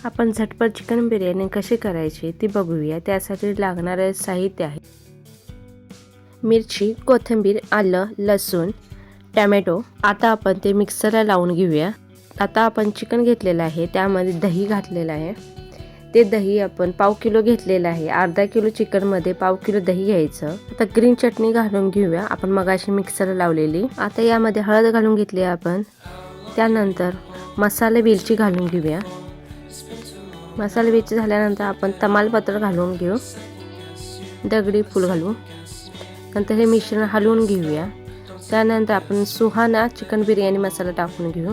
आपण झटपट चिकन बिर्याणी कशी करायची ती बघूया। त्यासाठी लागणारे साहित्य आहे मिरची, कोथिंबीर, आलं, लसूण, टोमॅटो। आता आपण ते मिक्सरला लावून घेऊया। आता आपण चिकन घेतलेलं आहे, त्यामध्ये दही घातलेलं आहे। ते दही आपण पाव किलो घेतलेलं आहे। अर्धा किलो चिकन मध्ये पाव किलो दही घ्यायचं। आता ग्रीन चटणी घालून घेऊया, आपण मगाशी मिक्सरला लावलेली। आता यामध्ये हळद घालून घेतली आपण। त्यानंतर मसाले वेलची घालून घेऊया। मसाले वेलची झाल्यानंतर आपण तमालपत्र घालून घेऊ, दगडी फूल घालू। नंतर हे मिश्रण हलवून घेऊया। त्यानंतर आपण सुहाना चिकन बिर्याणी मसाला टाकून घेऊ।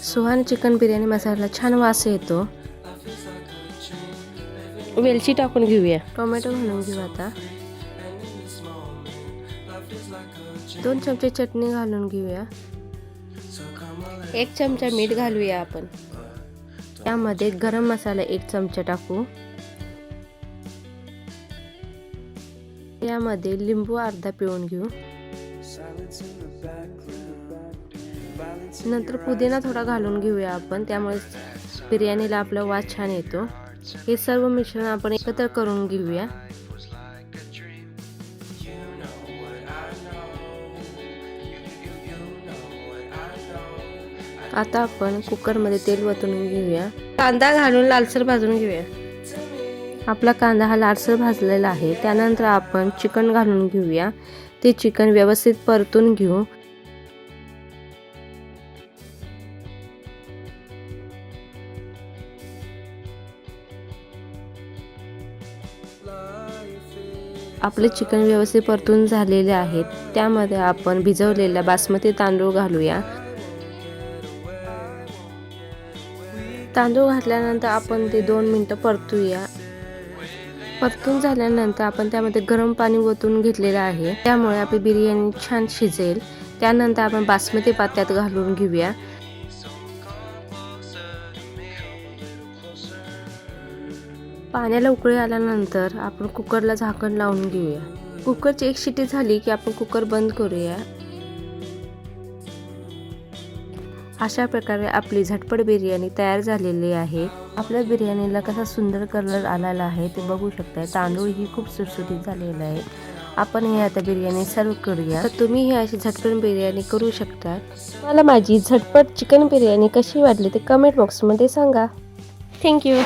सुहाना चिकन बिर्याणी मसाला छान वास येतो। वेलची टाकून घेऊया। टोमॅटो घालून घेऊ। आता 2 चमचे चटणी घालून घेऊया। 1 चमचा मीठ घालूया आपण। त्यामध्ये गरम मसाला 1 चमचा टाकू। यामध्ये लिंबू अर्धा पिळून घेऊ। नंतर पुदिना थोडा घालून घेऊया आपण, त्यामुळे बिर्याणीला आपला वास छान येतो। हे सर्व मिश्रण आपण एकत्र करून घेऊया। आता आपण कुकर मध्ये तेल ओतून घेऊया। कांदा घालून लालसर भाजून घेऊया। आपला कांदा हा लालसर भाजलेला आहे। त्यानंतर आपण चिकन घालून घेऊया। ते चिकन व्यवस्थित परतून घेऊ। आपले चिकन व्यवस्थित परतून झालेले आहेत। त्यामध्ये आपण भिजवलेला बासमती तांदूळ घालूया। तांदूळ घातल्यानंतर आपण ते 2 मिनिटं परतूया। परतून झाल्यानंतर आपण त्यामध्ये गरम पाणी ओतून घेतलेलं आहे, त्यामुळे आपली बिर्याणी छान शिजेल। त्यानंतर आपण बासमती पात्यात घालून घेऊया। पाण्याला उकळी आल्यानंतर आपण कुकरला झाकण लावून घेऊया। कुकरची 1 शिटी झाली की आपण कुकर बंद करूया। अशा प्रकारे आपली झटपट बिर्याणी तयार झालेली आहे। आपल्या बिर्याणीला कसा सुंदर कलर आलेला आहे ते बघू शकता। तांदूळ ही खूप सुटसुटीत झालेला आहे। आपण हे आता बिर्याणी सर्व करूया। तर तुम्ही ही अशी झटपट बिर्याणी करू शकता। मला माझी झटपट चिकन बिर्याणी कशी वाटली ते कमेंट बॉक्स मध्ये सांगा। थँक्यू।